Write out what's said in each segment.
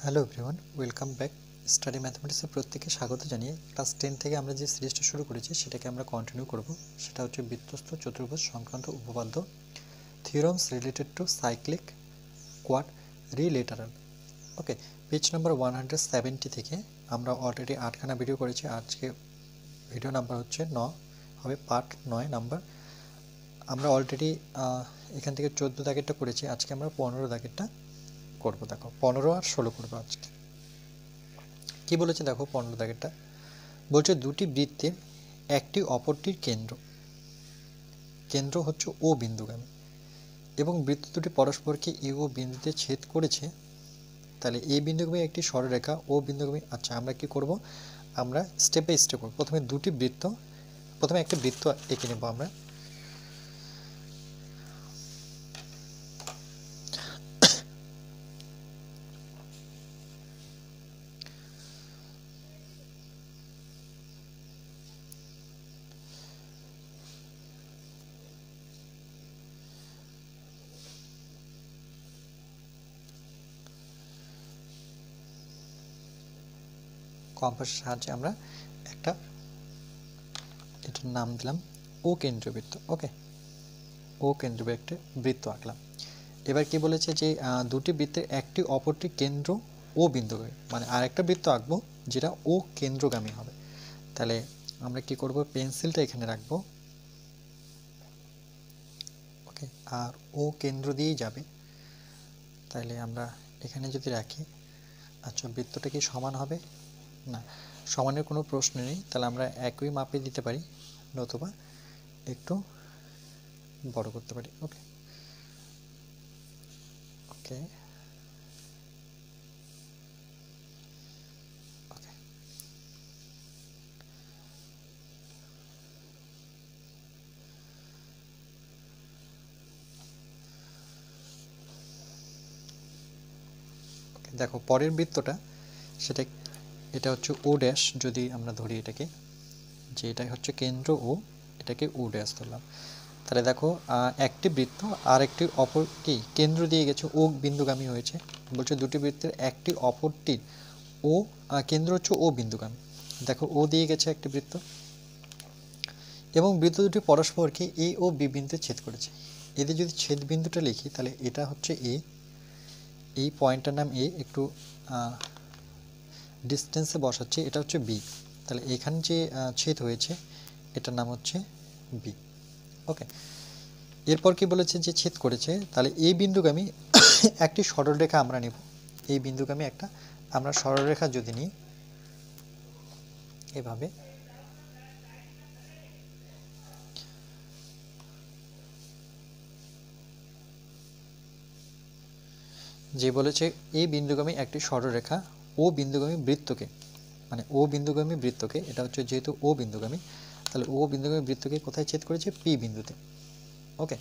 Hello everyone, welcome back. Study ম্যাথমেটিক্সের প্রত্যেককে স্বাগত জানিয়ে ক্লাস 10 থেকে আমরা যে সিরিজটা শুরু করেছি সেটাকে আমরা কন্টিনিউ করব। সেটা হচ্ছে বৃত্তস্থ চতুর্ভুজ সংক্রান্ত উপপাদ্য, theorems related to cyclic quadrilateral. Okay, page number 170 থেকে আমরা অলরেডি 8খানা ভিডিও করেছি। আজকে ভিডিও নাম্বার হচ্ছে 9 হবে, পার্ট 9 নাম্বার। আমরা অলরেডি এখান থেকে 14 দাগেরটা করেছি, আজকে আমরা 15 দাগেরটা করবো। দেখো 15 আর 16 করবো আজকে। কি বলেছে দেখো 15 দাগেরটা বলছে, দুটি বৃত্তের একটি অপরটির কেন্দ্র হচ্ছে ও বিন্দুগামী এবং বৃত্ত দুটি পরস্পরকে এ ও বিন্দুতে ছেদ করেছে। তাহলে এ বিন্দুগামী একটি সরলরেখা ও বিন্দুগামী। আচ্ছা, আমরা কি করব, আমরা স্টেপ বাই স্টেপ করব। প্রথমে একটা বৃত্ত এঁকে নেব আমরা। কম্পাসের সাহায্যে আমরা একটা, এটার নাম দিলাম ও কেন্দ্রীয় বৃত্ত। ওকে, ও কেন্দ্রীয় একটা বৃত্ত আঁকলাম। এবার কি বলেছে যে দুটি বৃত্তের একটি অপরটির কেন্দ্র ও বিন্দুগামী, মানে আরেকটা বৃত্ত আঁকবো যেটা ও কেন্দ্রগামী হবে। তাহলে আমরা কি করব, পেন্সিলটা এখানে রাখবো। ওকে, আর ও কেন্দ্র দিয়েই যাবে। তাহলে আমরা এখানে যদি রাখি, আচ্ছা বৃত্তটা কি সমান হবে? না, সমানের কোনো প্রশ্ন নেই। তাহলে আমরা একই মাপে দিতে পারি, নতুবা একটু বড় করতে পারি। ওকে ওকে ওকে দেখো পরের বৃত্তটা, এটা হচ্ছে ও ড্যাশ। যদি আমরা ধরি এটাকে, যে এটাই হচ্ছে কেন্দ্র ও, এটাকে ও ড্যাশ ধরলাম। তাহলে দেখো একটি বৃত্ত আর একটি অপর কি কেন্দ্র দিয়ে গেছে, ও বিন্দুগামী হয়েছে। বলছে দুটি বৃত্তের একটি অপরটির ও কেন্দ্র হচ্ছে ও বিন্দুগামী। দেখো ও দিয়ে গেছে একটি বৃত্ত এবং বৃত্ত দুটি পরস্পরকে এ ও বি বিন্দুতে ছেদ করেছে। এদের যদি ছেদ বিন্দুটা লিখি, তাহলে এটা হচ্ছে এ, এই পয়েন্টটার নাম এ, একটু ডিস্টেন্সে বসাচ্ছি, এটা হচ্ছে বি। তাহলে এখানে যে ছেদ হয়েছে এটার নাম হচ্ছে বি। ওকে, এরপর কি বলেছে, যে ছেদ করেছে, তাহলে এই বিন্দুগামী একটি সরলরেখা আমরা নেব। এই বিন্দুগামী একটা আমরা সরলরেখা যদি নিই এভাবে, যে বলেছে এই বিন্দুগামী একটি সরলরেখা ও বিন্দুগামী বৃত্তকে, মানে ও বিন্দুগামী বৃত্তকে, এটা হচ্ছে যেহেতু ও বিন্দুগামী, তাহলে ও বিন্দুগামী বৃত্তকে কোথায় ছেদ করেছে, পি বিন্দুতে। ওকে,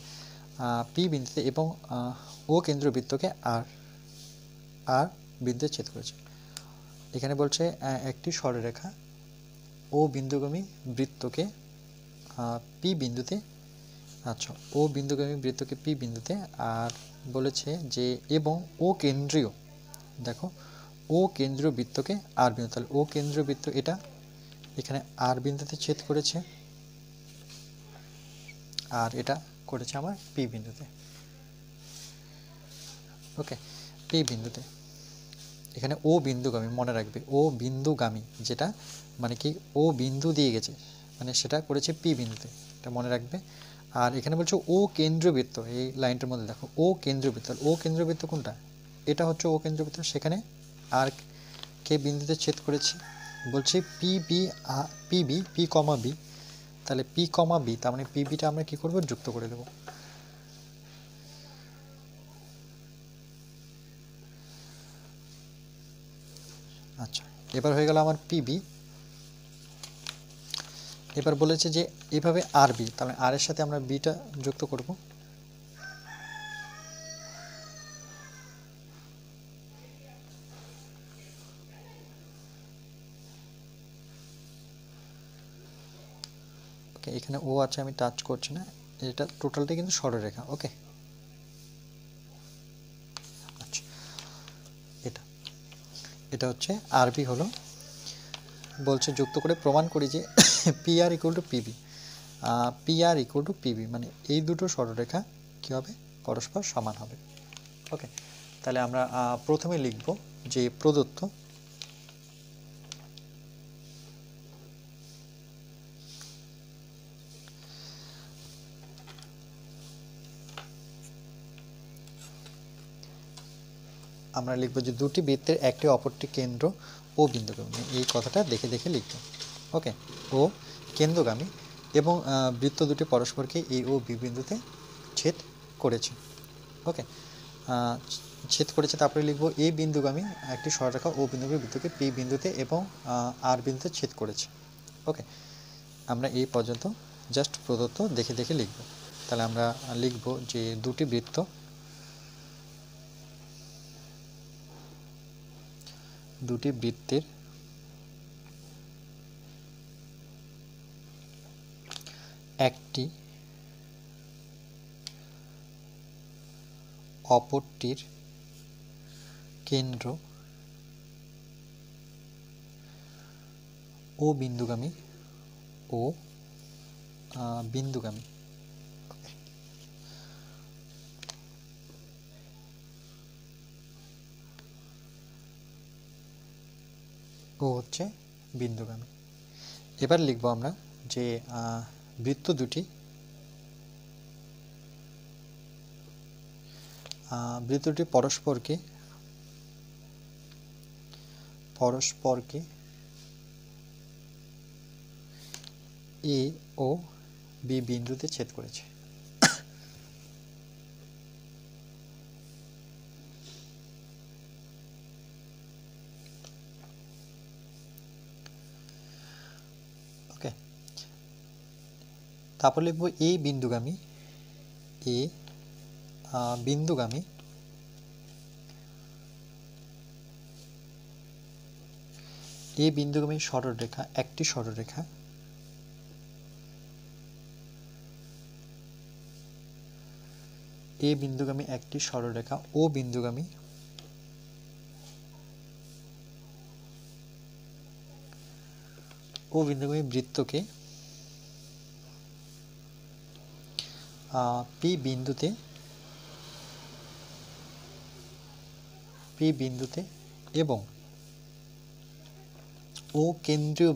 পি বিন্দুতে, এবং ও কেন্দ্র বৃত্তকে আর আর বিন্দুতে ছেদ করেছে। এখানে বলছে একটি সরলরেখা ও বিন্দুগামী বৃত্তকে পি বিন্দুতে, আচ্ছা ও বিন্দুগামী বৃত্তকে পি বিন্দুতে, আর বলেছে যে এবং ও কেন্দ্রীয়, দেখো ও কেন্দ্রীয় বৃত্তকে আর বিন্দু। তাহলে ও কেন্দ্রীয় বৃত্ত এটা এখানে আর বিন্দুতে ছেদ করেছে, আর এটা করেছে আমার পি বিন্দুতে। ওকে, পি বিন্দুতে, এখানে ও বিন্দুগামী, মনে রাখবে ও বিন্দুগামী, যেটা মানে কি ও বিন্দু দিয়ে গেছে, মানে সেটা করেছে পি বিন্দুতে, এটা মনে রাখবে। আর এখানে বলছে ও কেন্দ্রবৃত্ত, এই লাইনটার মধ্যে দেখো ও কেন্দ্রবৃত্ত। ও কেন্দ্রবৃত্ত কোনটা, এটা হচ্ছে ও কেন্দ্রবৃত্ত, সেখানে আর কে বিন্দুতে ছেদ করেছে। বলছে পি কমা বি, তাহলে পি কমা বি, তার মানে পি বিটা আমরা কি করব, যুক্ত করে দেব। আচ্ছা, এবার হয়ে গেল আমার পিবি। এবার বলেছে যে এভাবে আর বি, তাহলে আর এর সাথে আমরা বিটা যুক্ত করব। ওকে, এখানে ও আছে, আমি টাচ করছি না, এটা টোটালটাই কিন্তু সরলরেখা। ওকে, আচ্ছা এটা এটা হচ্ছে আরবি হলো, বলছে যুক্ত করে প্রমাণ করি যে P R equal to PB, P R equal to PB, মানে এই দুটো সরলরেখা কী হবে, পরস্পর সমান হবে। ওকে, তাহলে আমরা প্রথমে লিখব যে প্রদত্ত আমরা লিখব যে দুটি বৃত্তের একটি অপরটি কেন্দ্র ও বিন্দুগামী, এই কথাটা দেখে দেখে লিখব। ওকে, ও কেন্দ্রগামী এবং বৃত্ত দুটি পরস্পরকে এ ও বি বিন্দুতে ছেদ করেছে। ওকে, ছেদ করেছে, তারপরে লিখব এ বিন্দুগামী একটি সরলরেখা ও বিন্দুগামী বৃত্তকে পি বিন্দুতে এবং আর বিন্দুতে ছেদ করেছে। ওকে, আমরা এই পর্যন্ত জাস্ট প্রদত্ত দেখে দেখে লিখব। তাহলে আমরা লিখব যে দুটি বৃত্তের একটি অপরটির কেন্দ্র ও বিন্দুগামী ও বিন্দুগামী। ও হচ্ছে বিন্দুগামী। এবার লিখব আমরা যে বৃত্ত দুটি পরস্পরকে এ ও বি বিন্দুতে ছেদ করেছে। ওকে, তারপর লিখব এ বিন্দুগামী সরলরেখা একটি সরলরেখা ও বিন্দুগামী বৃত্তকে পি বিন্দুতে এবং ও কেন্দ্রীয়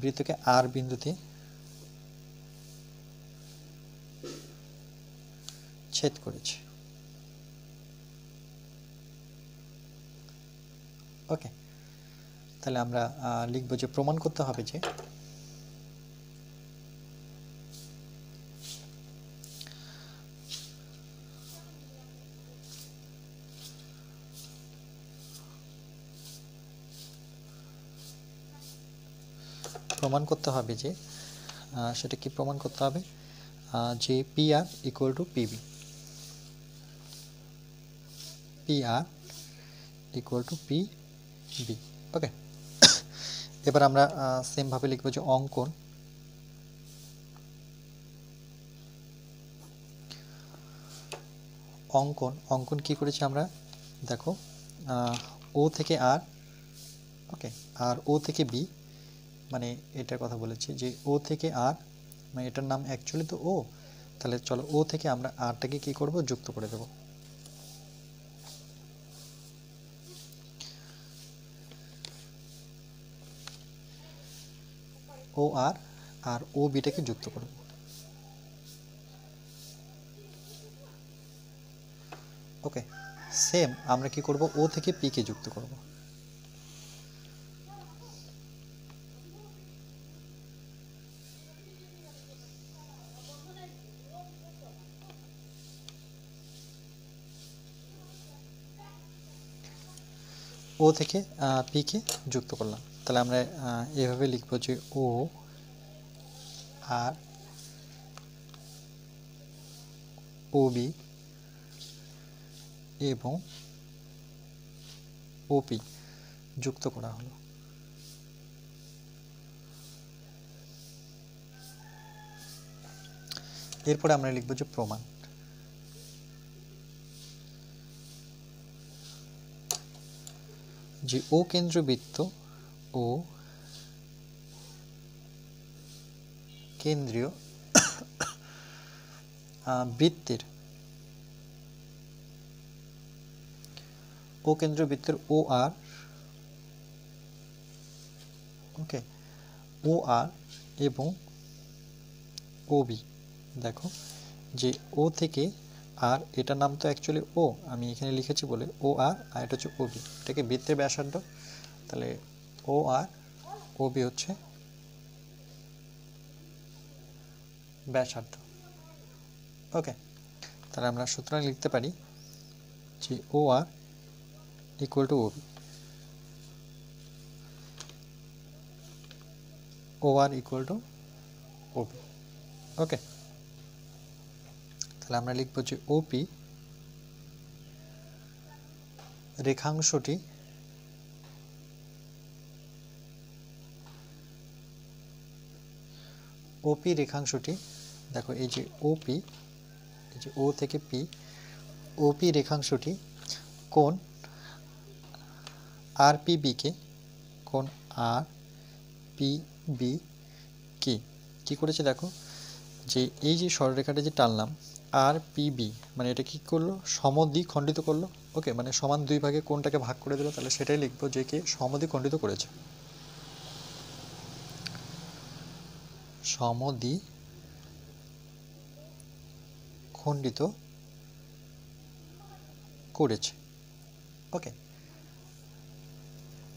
বৃত্তকে আর বিন্দুতে ছেদ করেছে। ওকে, তাহলে আমরা লিখব যে প্রমাণ করতে হবে যে সেটা কি প্রমাণ করতে হবে, যে P R equal to PB, okay. এবার আমরা সেম ভাবে লিখব যে অঙ্কন কি করেছি আমরা, দেখো ও থেকে আর, ওকে, আর ও থেকে বি, মানে এটার কথা বলেছি যে ও থেকে আর, মানে এটার নাম অ্যাকচুয়ালি তো ও, তাহলে চলো ও থেকে আমরা আরটাকে কি করব, যুক্ত করে দেব। ও আর ও বিটাকে যুক্ত করব। ওকে, সেম আমরা কি করব, ও থেকে পি কে যুক্ত করব। ও থেকে পি কে যুক্ত করলাম, তাহলে আমরা এভাবে লিখব যে ও আর ও বি এবং ওপি যুক্ত করা হলো। এরপরে আমরা লিখব যে প্রমাণ। যে ও কেন্দ্রবৃত্ত ও কেন্দ্রীয় বৃত্তের ও কেন্দ্রবৃত্তের ও আর ওকে ও আর এবং ও বি, দেখো যে ও থেকে আর, এটার নাম তো অ্যাকচুয়ালি ও, আমি এখানে লিখেছি বলে ও আর এটা হচ্ছে ও বি, এটাকে বৃত্তের ব্যাসার্ধ, তাহলে ও আর ও বি হচ্ছে ব্যাসার্ধ। ওকে, তাহলে আমরা সুতরাং লিখতে পারি যে O R equal to O B, O R equal to O B. Okay, তাহলে আমরা লিখব যে ওপি রেখাংশটি ওপি রেখাংশটি, দেখো এই যে ওপি, এই যে ও থেকে পি, ওপি রেখাংশটি কোণ আর পি বিকে, কোণ আর পি বি কি কি করেছে, দেখো যে এই যে সরলরেখাটা যে টানলাম আর পি বি, মানে এটা কি করলো, সমদ্বিখণ্ডিত করলো। ওকে, মানে সমান দুই ভাগে কোণটাকে ভাগ করে দিল, তাহলে সেটাই লিখবো যে কে সমদ্বিখণ্ডিত করেছে, সমদ্বিখণ্ডিত করেছে। ওকে,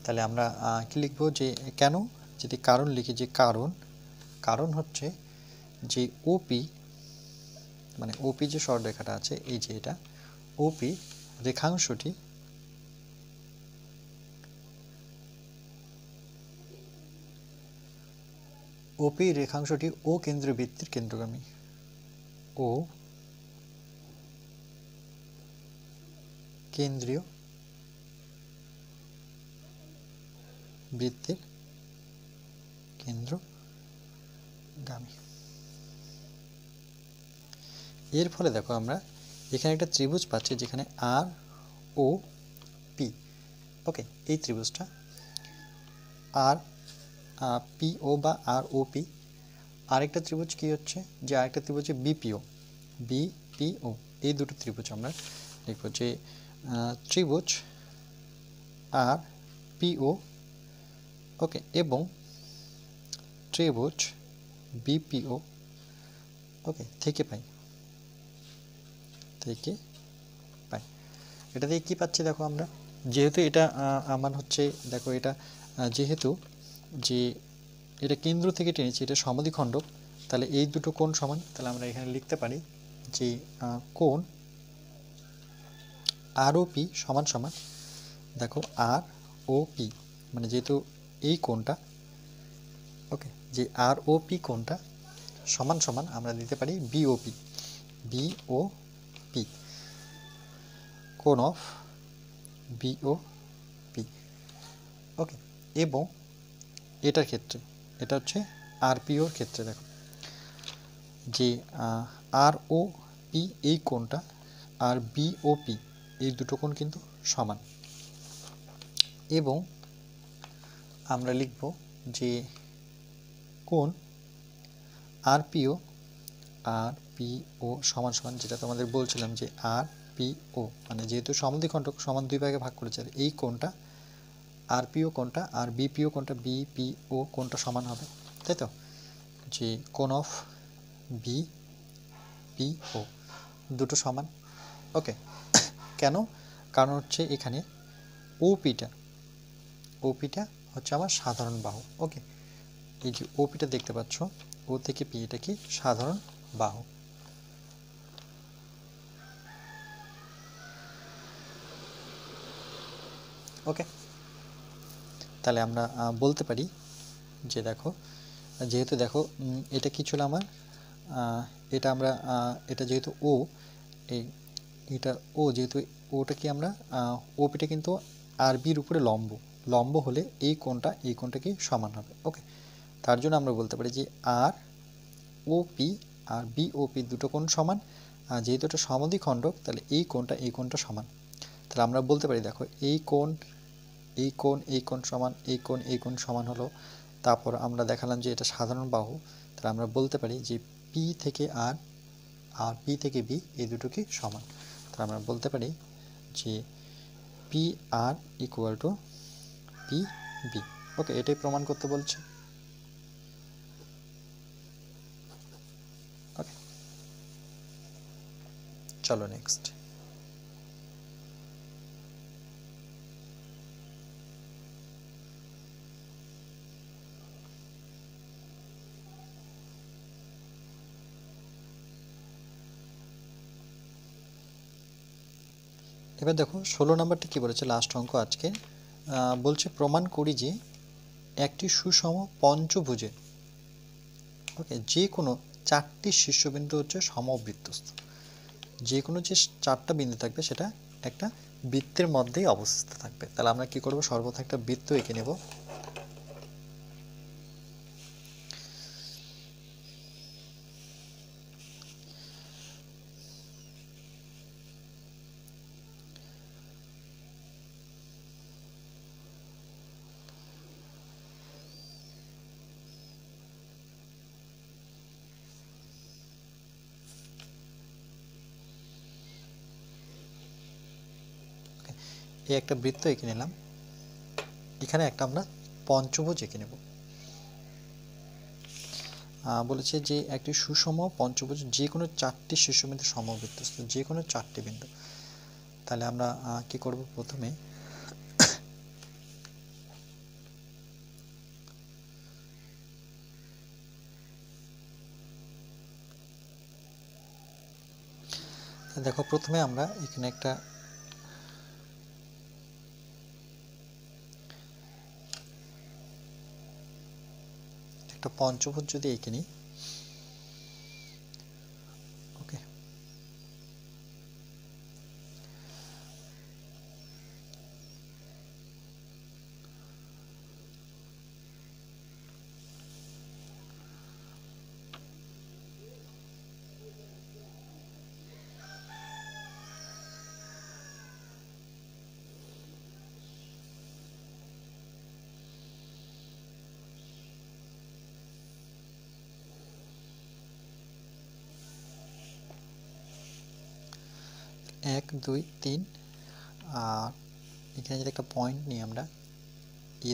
তাহলে আমরা কি লিখবো, যে কেন, যদি কারণ লিখি, যে কারণ হচ্ছে যে ওপি, মানে ওপি যে সরলরেখাটা আছে এই যে এটা, ওপি রেখাংশটি ও কেন্দ্রীয় বৃত্তের কেন্দ্রগামী, ও কেন্দ্রীয় বৃত্তের কেন্দ্রগামী। এর ফলে দেখো আমরা এখানে একটা ত্রিভুজ পাচ্ছি যেখানে আর ও পি। ওকে, এই ত্রিভুজটা আর পি ও বা আর ও পি, আরেকটা ত্রিভুজ কি হচ্ছে, যে আরেকটা ত্রিভুজ বিপিও, বিপিও, এই দুটো ত্রিভুজ আমরা লিখব যে ত্রিভুজ আর পিও, ওকে, এবং ত্রিভুজ বিপিও, ওকে, থেকে পাই এটা থেকে কি পাচ্ছি, দেখো আমরা যেহেতু এটা আমার হচ্ছে, দেখো এটা যেহেতু যে এটা কেন্দ্র থেকে টেনেছি, এটা সমদ্বিখণ্ডক, তাহলে এই দুটো কোণ সমান, তাহলে আমরা এখানে লিখতে পারি যে কোণ আর ও পি সমান সমান, দেখো আর ও পি, মানে যেহেতু এই কোণটা, ওকে, যে আর ও পি কোণটা সমান সমান আমরা দিতে পারি বিওপি, বিওপি, কোণ অফ বিওপি। ওকে, এবং এটার ক্ষেত্রে, এটা হচ্ছে আরপিওর ক্ষেত্রে, দেখো যে আর ও পি এই কোণটা আর বিওপি এই দুটো কোণ কিন্তু সমান, এবং আমরা লিখব যে কোণ আরপিও সমান সমান, যেটা তোমাদের বলছিলাম যে আরপিও, মানে যেহেতু সমদ্বিখণ্ডক সমান দুই ভাগে ভাগ করেছে, আর এই কোণটা আরপিও কোণটা আর বিপিও কোণটা সমান হবে, তাই তো, যে কোণ অফ বিপিও দুটো সমান। ওকে, কেন, কারণ হচ্ছে এখানে ওপিটা হচ্ছে আমার সাধারণ বাহু। ওকে, এই যে ওপিটা দেখতে পাচ্ছ, ও থেকে পি, এটা কি সাধারণ বাহু। ওকে, তাহলে আমরা বলতে পারি যে দেখো, যেহেতু দেখো এটা কি ছিল আমার, এটা আমরা এটা যেহেতু ও, এটা ও, যেহেতু ওটা কি আমরা ওপিটা কিন্তু আর বির উপরে লম্ব হলে এই কোণটা কি সমান হবে। ওকে, তার জন্য আমরা বলতে পারি যে আর O P R B O P দুটো কোণ সমান, আর যেহেতু এটা সমদ্বিখণ্ডক তাহলে এই কোণটা সমান। তাহলে আমরা বলতে পারি দেখো এই কোণ সমান, এই কোণ সমান হলো। তারপর আমরা দেখালাম যে এটা সাধারণ বাহু, তাহলে আমরা বলতে পারি যে পি থেকে আর পি থেকে বি এই দুটো কি সমান। তাহলে আমরা বলতে পারি যে P R equal to P B. Okay, এটাই প্রমাণ করতে বলছে। ওকে, চলো নেক্সট। এবার দেখো 16 নম্বরটা কি বলেছে, লাস্ট অঙ্ক আজকে। বলছে প্রমাণ করি যে একটি সুষম পঞ্চভুজে ওকে যে কোনো 4টি শীর্ষবিন্দু হচ্ছে সমবৃত্তস্থ। যে কোনো যে 4টা বিন্দু থাকবে সেটা একটা বৃত্তের মধ্যেই অবস্থিত থাকবে। তাহলে আমরা কি করব, সর্বদা একটা বৃত্ত এঁকে নেব। এই একটা বৃত্ত এঁকে নিলাম, এখানে একটা আমরা পঞ্চভুজ এঁকে নেব। বলেছে যে একটি সুষম পঞ্চভুজ যে কোনো 4টি শীর্ষবিন্দু সমবৃত্তস্থ, যে কোনো 4টি বিন্দু। তাহলে আমরা কি করব, প্রথমে দেখো প্রথমে আমরা এখানে একটা পঞ্চভুজ যদি এঁকে নিই। ওকে, এক দুই তিন, আর এখানে যদি একটা পয়েন্ট নিই আমরা,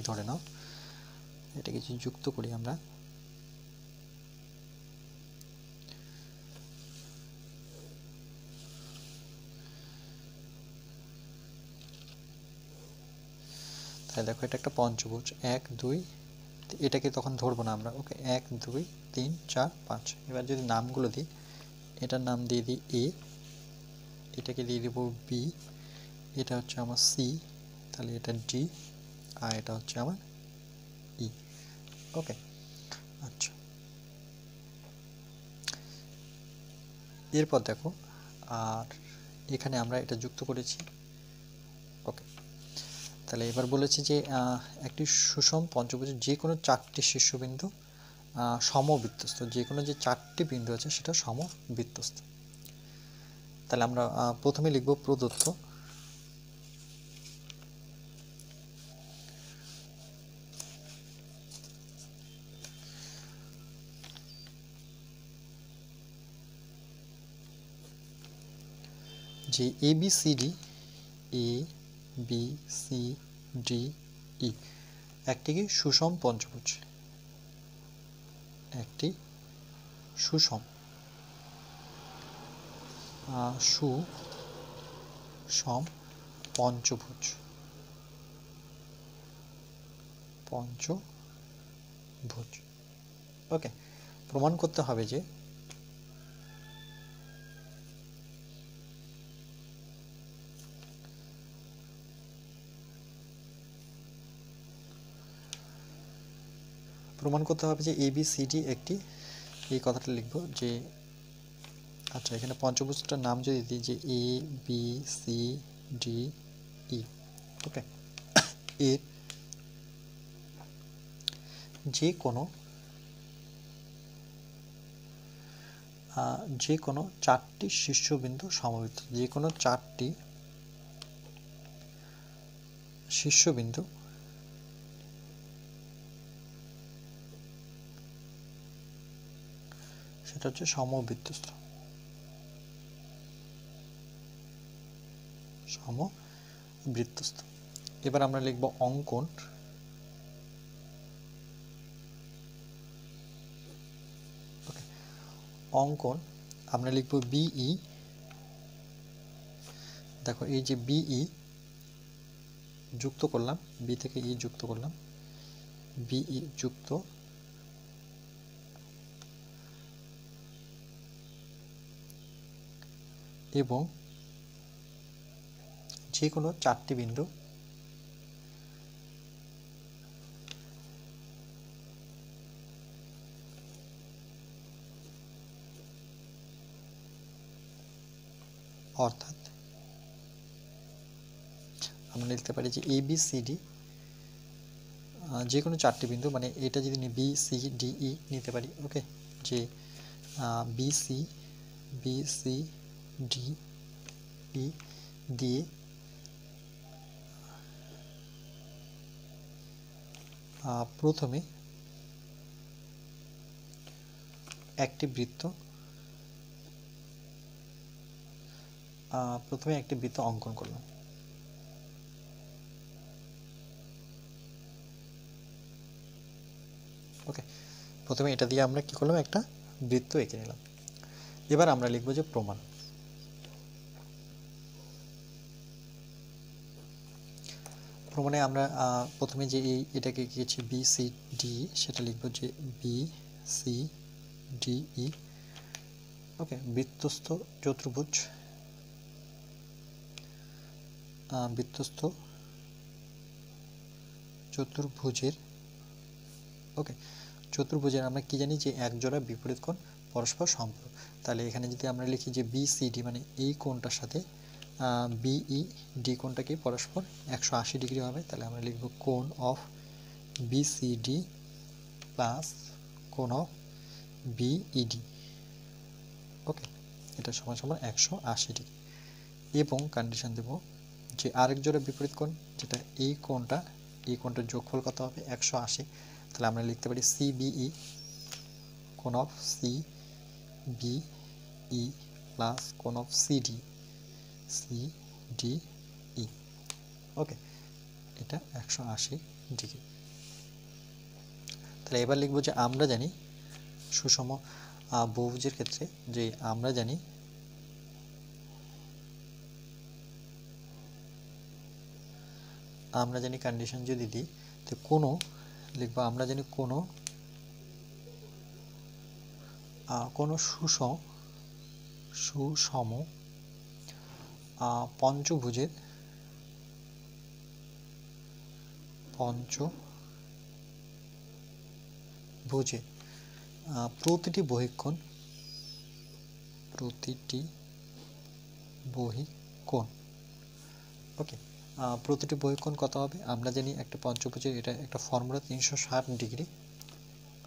ধরে নাও, এটা কিছু যুক্ত করি আমরা। তাহলে দেখো এটা একটা পঞ্চভুজ, 1 2, এটাকে তখন ধরবো না আমরা। ওকে, 1 2 3 4 5। এবার যদি নামগুলো দিই, এটার নাম দিয়ে দিই এ, এটাকে দিয়ে দিব বি, এটা হচ্ছে আমার সি, তাহলে এটা ডি, আর এটা হচ্ছে আমার ই। ওকে, আচ্ছা, এরপর দেখো আর এখানে আমরা এটা যুক্ত করেছি। ওকে, তাহলে এবার বলেছি যে একটি সুষম পঞ্চভুজে যে কোনো 4টি শীর্ষবিন্দু সমবৃত্তস্থ, যে কোনো যে 4টি বিন্দু আছে সেটা সমবৃত্তস্থ। তাহলে আমরা প্রথমে লিখব প্রদত্ত যে এ বি সি ডি ই একটি কি সুষম পঞ্চভুজ, একটি সুষম সুষম পঞ্চভুজ, ওকে, প্রমাণ করতে হবে যে এ বি সি ডি একটি, এই কথাটা লিখব যে, আচ্ছা এখানে পঞ্চভুজটার নাম যদি দিই যে এ বি সি ডি ই। ওকে, এর যে কোনো যে কোনো চারটি শীর্ষবিন্দু সমবৃত্ত, যে কোনো চারটি শীর্ষবিন্দু সেটা হচ্ছে সমবৃত্তস্থ। সমবৃত্তস্থ। এবার আমরা লিখব অঙ্কন। অঙ্কন আমরা লিখব বিই। দেখো এই যে বিই যুক্ত করলাম, বি থেকে ই যুক্ত করলাম, বিই যুক্ত এবং যে কোনো চারটি বিন্দু অর্থাৎ আমরা লিখতে পারি যে ABCD, যে কোনো চারটি বিন্দু, মানে এটা যদি BCDE নিতে পারি, ওকে, যে BCDE দিয়ে প্রথমে একটি বৃত্ত অঙ্কন করলাম। ওকে, প্রথমে এটা দিয়ে আমরা কি করলাম, একটা বৃত্ত এঁকে নিলাম। এবার আমরা লিখব যে প্রমাণ। প্রমাণে আমরা প্রথমে যে এটাকে এঁকেছি BCD, সেটা লিখব যে BCDE। ওকে, বৃত্তস্থ চতুর্ভুজ, বৃত্তস্থ চতুর্ভুজের, ওকে, চতুর্ভুজের আমরা কি জানি যে এক জোড়া বিপরীত কোণ পরস্পর সম্পর্ক। তাহলে এখানে যদি আমরা লিখি যে BCD, মানে এই কোণটার সাথে BED কোণটা কি পরস্পর 180 ডিগ্রি হবে। তাহলে আমরা লিখব কোণ অফ BCD প্লাস কোণ অফ BED। ওকে, এটা সমান সমান 180 ডিগ্রি। এবং কন্ডিশন দেব যে আরেক জোড়া বিপরীত কোণ, যেটা এই কোণটার যোগফল কত হবে, 180। তাহলে আমরা লিখতে পারি CBE, কোণ অফ CBE প্লাস কোণ অফ CDE। ওকে, এটা 180 ডিগ্রি। তাহলে এবার লিখব যে আমরা জানি সুষম বহুভুজের ক্ষেত্রে যে আমরা জানি কন্ডিশন যদি দিই, তো কোনো লিখবো আমরা জানি কোনো সুষম পঞ্চভুজের প্রতিটি বহিঃকোণ ওকে, প্রতিটি বহিঃকোণ কত হবে, আমরা জানি একটা পঞ্চভুজের এটা একটা formula 360 degree.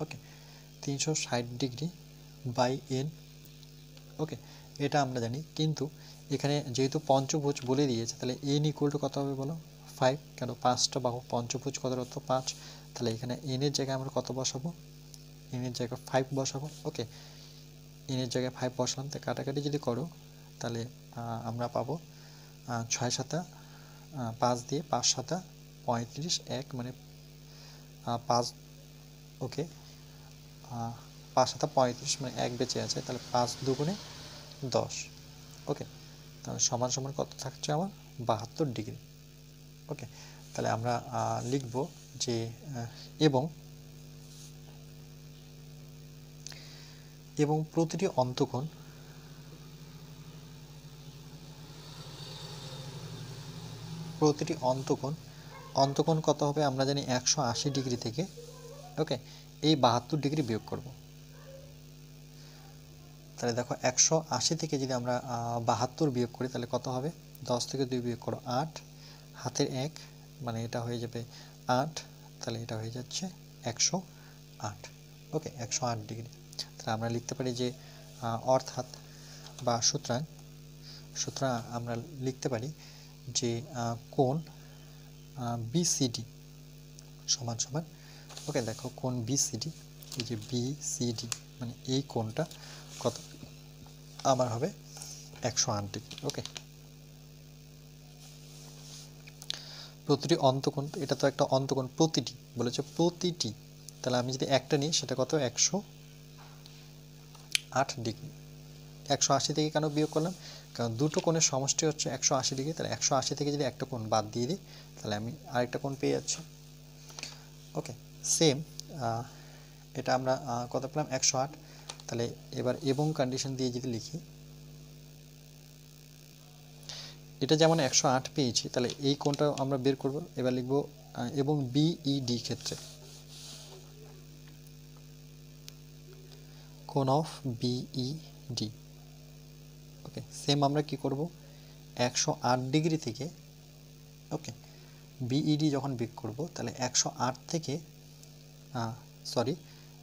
Okay, 360 degree by n। Okay, এটা আমরা জানি, কিন্তু এখানে যেহেতু পঞ্চভুজ বলে দিয়েছে, তাহলে n ইকুয়াল টু কত হবে বলো, 5। কেন, 5টা বাহু, পঞ্চভুজ কত অর্থ 5। তাহলে এখানে n এর জায়গায় আমরা কত বসাবো, n এর জায়গায় 5 বসাবো। ওকে, n এর জায়গায় 5 বসালাম। তো কাটাকাটি যদি করো তাহলে আমরা পাবো 6 7 5 দিয়ে 5 7 35, 1 মানে 5। ওকে, 5 7 35 মানে 1 বেঁচে আছে, তাহলে 5 দুগুণে 10। ওকে, তাহলে সমান সমান কত থাকছে আমার, 72 ডিগ্রি। ওকে, তাহলে আমরা লিখব যে এবং প্রতিটি অন্তকোণ কত হবে, আমরা জানি 180 ডিগ্রি থেকে, ওকে, এই 72 ডিগ্রি বিয়োগ করব। তাহলে দেখো 180 থেকে যদি আমরা 72 বিয়োগ করি তাহলে কত হবে, 10 থেকে 2 বিয়োগ করো 8, হাতের 1 মানে এটা হয়ে যাবে 8, তাহলে এটা হয়ে যাচ্ছে 108। ওকে, 108 ডিগ্রি। তাহলে আমরা লিখতে পারি যে অর্থাৎ বা সুতরাং আমরা লিখতে পারি যে কোণ বিসিডি সমান সমান, ওকে দেখো কোণ বিসিডি, এই যে বিসিডি মানে এই কোণটা কত আমার হবে 108 ডিগ্রি। ওকে, প্রতিটি অন্তকোণ, এটা তো একটা অন্তকোণ, প্রতিটি বলেছে প্রতিটি, তাহলে আমি যদি একটা নিই সেটা কত 108 ডিগ্রি। 180 থেকে কেন বিয়োগ করলাম, কারণ দুটো কোণের সমষ্টি হচ্ছে 180 ডিগ্রি, তাহলে 180 থেকে যদি একটা কোণ বাদ দিয়ে দিই তাহলে আমি আরেকটা কোণ পেয়ে যাচ্ছি। ওকে, সেম এটা আমরা কত পেলাম 108। তাহলে এবার এবং কন্ডিশন দিয়ে যদি লিখি, এটা যেমন 108 পেয়েছি, তাহলে এই কোণটা আমরা বের করব। এবার লিখব এবং বিইডি ক্ষেত্রে কোণ অফ বিইডি। ওকে, সেম আমরা কি করব 108 ডিগ্রি থেকে, ওকে বিইডি যখন বিয়োগ করব তাহলে 108 থেকে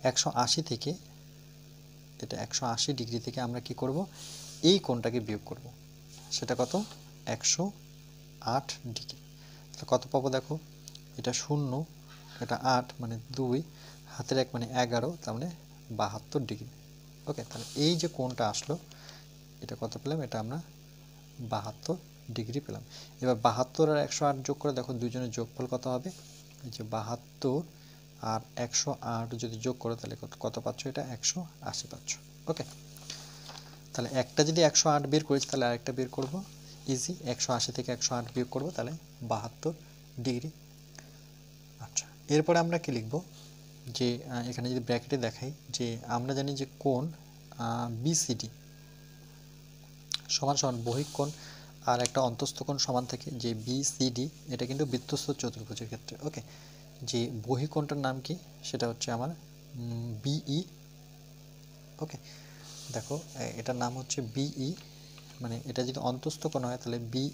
180 থেকে, এটা 180 ডিগ্রি থেকে আমরা কি করব এই কোণটাকে বিয়োগ করব, সেটা কত 108 ডিগ্রি। তাহলে কত পাবো দেখো, এটা 0, এটা 8 মানে 2, হাতের 1 মানে 11, তার মানে 72 ডিগ্রি। ওকে, তাহলে এই যে কোণটা আসলো এটা কত পেলাম, এটা আমরা 72 ডিগ্রি পেলাম। এবার 72 আর 108 যোগ করে দেখো দুইজনের যোগফল কত হবে, এই যে 72 আর 108 যদি যোগ করো তাহলে কত পাচ্ছ, এটা 180 পাচ্ছ। ওকে, তাহলে একটা যদি 108 বের করেছি তাহলে আরেকটা বের করব, ইজি 180 থেকে 108 বিয়োগ করব তাহলে 72 ডিগ্রি। আচ্ছা, এরপরে আমরা কি লিখব, যে এখানে যদি ব্র্যাকেটে দেখাই যে আমরা জানি যে কোণ বিসিডি সমান সমান বহিঃকোণ আর একটা অন্তস্থ কোণ সমান থাকে, যে বিসিডি এটা কিন্তু বৃত্তস্থ চতুর্ভুজের ক্ষেত্রে। ওকে, যে বহিঃকোণটার নাম কি, সেটা হচ্ছে আমার বিই। ওকে, দেখো এটার নাম হচ্ছে বিই, মানে এটা যদি অন্তস্থ কোণ হয় তাহলে বিই।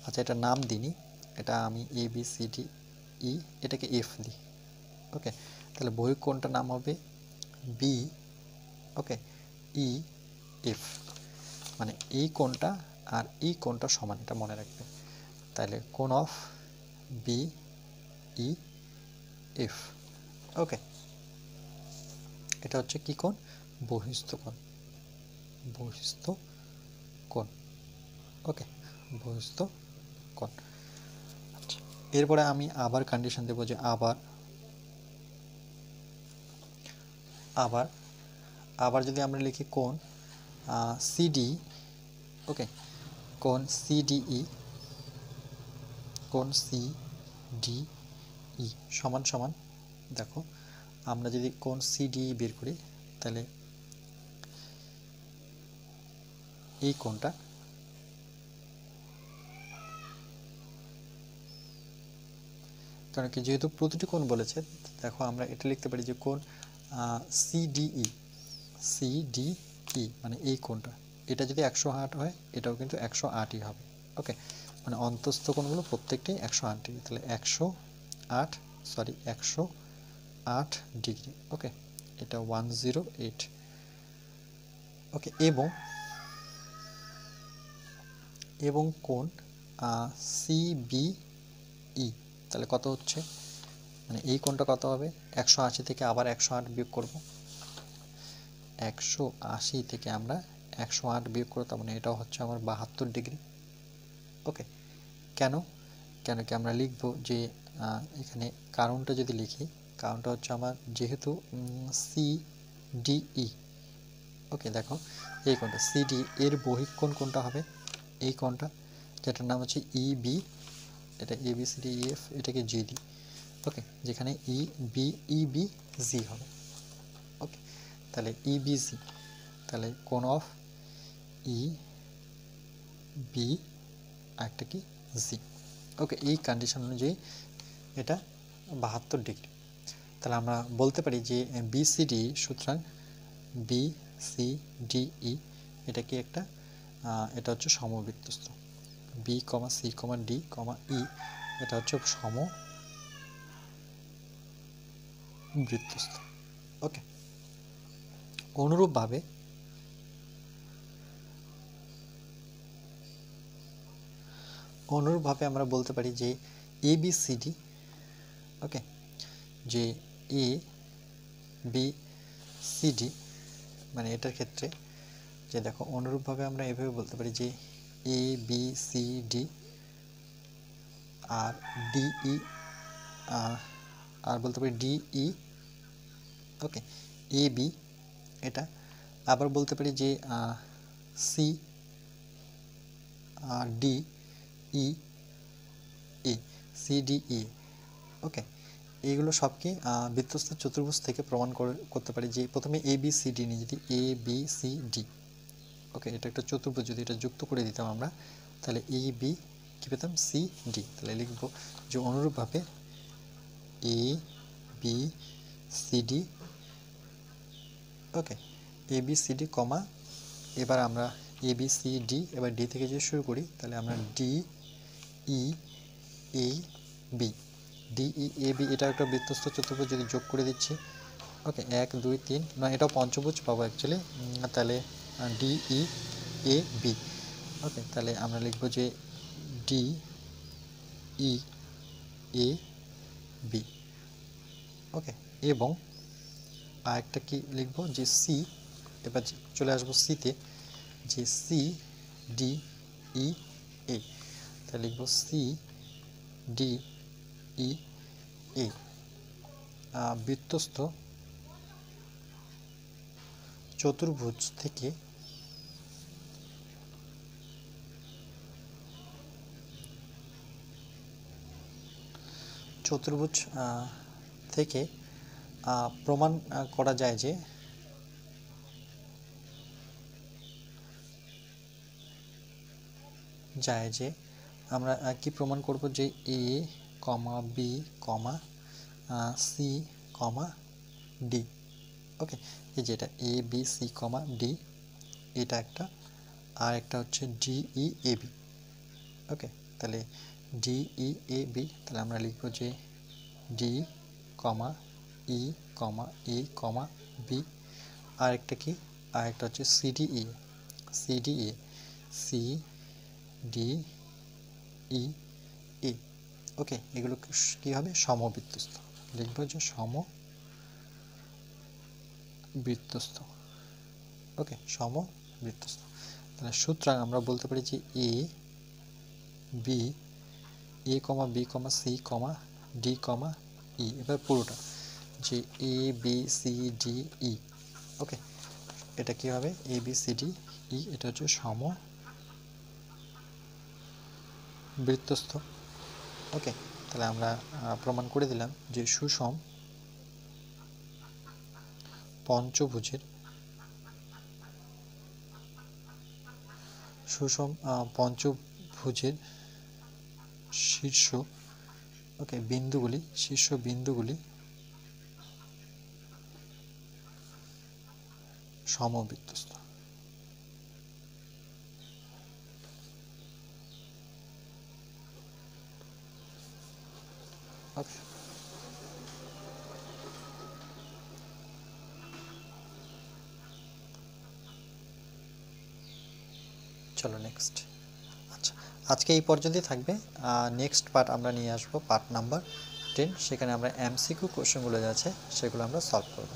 আচ্ছা, এটা নাম দিইনি, এটা আমি এ বি সি ডি ই, এটাকে এফ দিই। ওকে, তাহলে বহিঃকোণটার নাম হবে বি, ওকে ই এফ, মানে এই কোণটা আর এই কোণটা সমান, এটা মনে রাখবে। তাহলে কোণ অফ বি ই এফ। ওকে, এটা হচ্ছে কি কোণ, বহিস্থ কোণ, বহিস্থ কোণ। ওকে, বহিস্থ কোণ। আচ্ছা, এরপরে আমি আবার কন্ডিশন দেবো যে আবার যদি আমরা লিখি কোণ সিডি, ওকে কোণ সিডিই, কোণ সিডিই সমান সমান, দেখো আমরা যদি কোণ সিডিই বের করি তাহলে এই কোণটা, কারণ কি যেহেতু প্রতিটি কোণ বলেছে, দেখো আমরা এটা লিখতে পারি যে কোণ সিডিই, মানে এই কোণটা, এটা যদি 108 হয় এটাও কিন্তু 108ই হবে। ওকে, মানে অন্তস্থ কোণগুলো প্রত্যেকটাই 108 ডিগ্রি, তাহলে 108 ডিগ্রি। ওকে, এটা 108। ওকে, এবং কোণ সিবিই তাহলে কত হচ্ছে, মানে এই কোণটা কত হবে 180 থেকে আবার 108 বিয়োগ করব, 180 থেকে আমরা 108 বিয়োগ করব, তার মানে এটাও হচ্ছে আমার 72 ডিগ্রি। ওকে, কেন কি আমরা লিখব যে এখানে কারণটা যদি লিখি, কারণটা হচ্ছে আমার যেহেতু সিডিই, ওকে দেখো এই কোণটা সিডি এর বহিঃকোণ কোনটা হবে, এই কোণটা যেটার নাম হচ্ছে ইবি, এটা এবিসিডি ইএফ, এটাকে জিডি। ওকে, যেখানে ইবি জি হবে। ওকে, তাহলে ইবিজি, তাহলে কোণ অফ ই বি একটা কি জি। ওকে, এই কন্ডিশন অনুযায়ী এটা 72 ডিগ্রি। তাহলে আমরা বলতে পারি যে বিসিডি, সুতরাং বিসিডিই এটা কি একটা, এটা হচ্ছে সমবৃত্তস্থ, B comma c comma D কমা ই এটা হচ্ছে সমবৃত্তস্থ। ওকে, অনুরূপভাবে অনুরূপভাবে আমরা বলতে পারি যে এ বি সি ডি, ওকে, যে এ বি সি ডি, মানে এটার ক্ষেত্রে যে দেখো অনুরূপভাবে আমরা এভাবে বলতে পারি যে A B C D R DE, আর বলতে পারি ডিই, ওকে, এ বি এটা। আবার বলতে পারি যে সি ডি ই এ, সি ডি ই, ওকে। এইগুলো সবকে বৃত্তস্থ চতুর্ভুজ থেকে প্রমাণ করতে পারি যে প্রথমে এ বি সি ডি নিয়ে যদি এ বি সি ডি, ওকে, এটা একটা চতুর্ভুজ, যদি এটা যুক্ত করে দিতাম আমরা তাহলে এ বি কী পেতাম, সি ডি। তাহলে লিখব যে অনুরূপভাবে A B C D, okay, A B C D কমা, এবার আমরা এ বি সি ডি, এবার ডি থেকে যদি শুরু করি তাহলে আমরা D E A B, D E A B, এটা একটা বৃত্তস্থ চতুর্ভুজ যদি যোগ করে দিচ্ছি, ওকে, 1 2 3 নয়, এটাও পঞ্চভুজ পাবো অ্যাকচুয়ালি। তাহলে D E A B, okay, তাহলে আমরা লিখব যে ডি ই এ বি, ওকে। এবং আরেকটা কি লিখব যে সি, এবার চলে আসবো সিতে, যে সি ডি ই এ, তাহলে লিখব সি ডি ই এ, বৃত্তস্থ চতুর্ভুজ থেকে প্রমাণ করা যায় যে আমরা কি প্রমাণ করব যে এ কমা B comma c comma D, ওকে, এই যেটা A B c comma D, এটা একটা, আর একটা হচ্ছে D E A B, okay. তাহলে ডি ই এ বি, তাহলে আমরা লিখব যে ডি কমা ই কমা এ কমা বি, আর একটা কি, আর একটা হচ্ছে CDE, CDE, C D E A, okay. এগুলো কি হবে, সমবৃত্তস্থ, লিখব যে সমবৃত্তস্থ, ওকে, সমবৃত্তস্থ। তাহলে সুতরাং আমরা বলতে পারি যে A B, A comma B comma c comma D কমা ই, এবার পুরোটা যে এ বি সি ডি ই, ওকে, এটা কি হবে এ বি সি ডি ই, এটা হচ্ছে সমবৃত্তস্থ, ওকে। তাহলে আমরা প্রমাণ করে দিলাম যে সুষম পঞ্চভুজের শীর্ষ, ওকে, শীর্ষ বিন্দুগুলি সমবৃত্তস্থ, ওকে। চলো নেক্সট। আচ্ছা, আজকে এই পর্যন্তই থাকবে। নেক্সট পার্ট আমরা নিয়ে আসবো পার্ট নাম্বার 10, সেখানে আমরা এমসিকিউ কোশ্চেনগুলো আছে সেগুলো আমরা সলভ করব,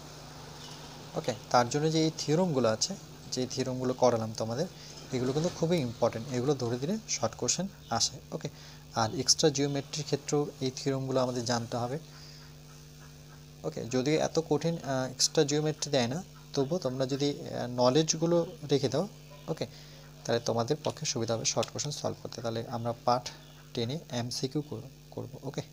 ওকে। তার জন্য যে এই থিওরামগুলো আছে, যে থিওরামগুলো করালাম তোমাদের, এগুলো কিন্তু খুবই ইম্পর্টেন্ট, এগুলো ধরে দিলে শর্ট কোশ্চেন আসে, ওকে। আর এক্সট্রা জিওমেট্রির ক্ষেত্রেও এই থিওরামগুলো আমাদের জানতে হবে, ওকে। যদিও এত কঠিন এক্সট্রা জিওমেট্রি দেয় না, তবুও তোমরা যদি নলেজগুলো রেখে দাও, ওকে, তাহলে তোমাদের পক্ষে সুবিধা হবে শর্ট কোশ্চেন সলভ করতে। তাহলে আমরা পার্ট 10-এ এমসিকিউ করব, ওকে।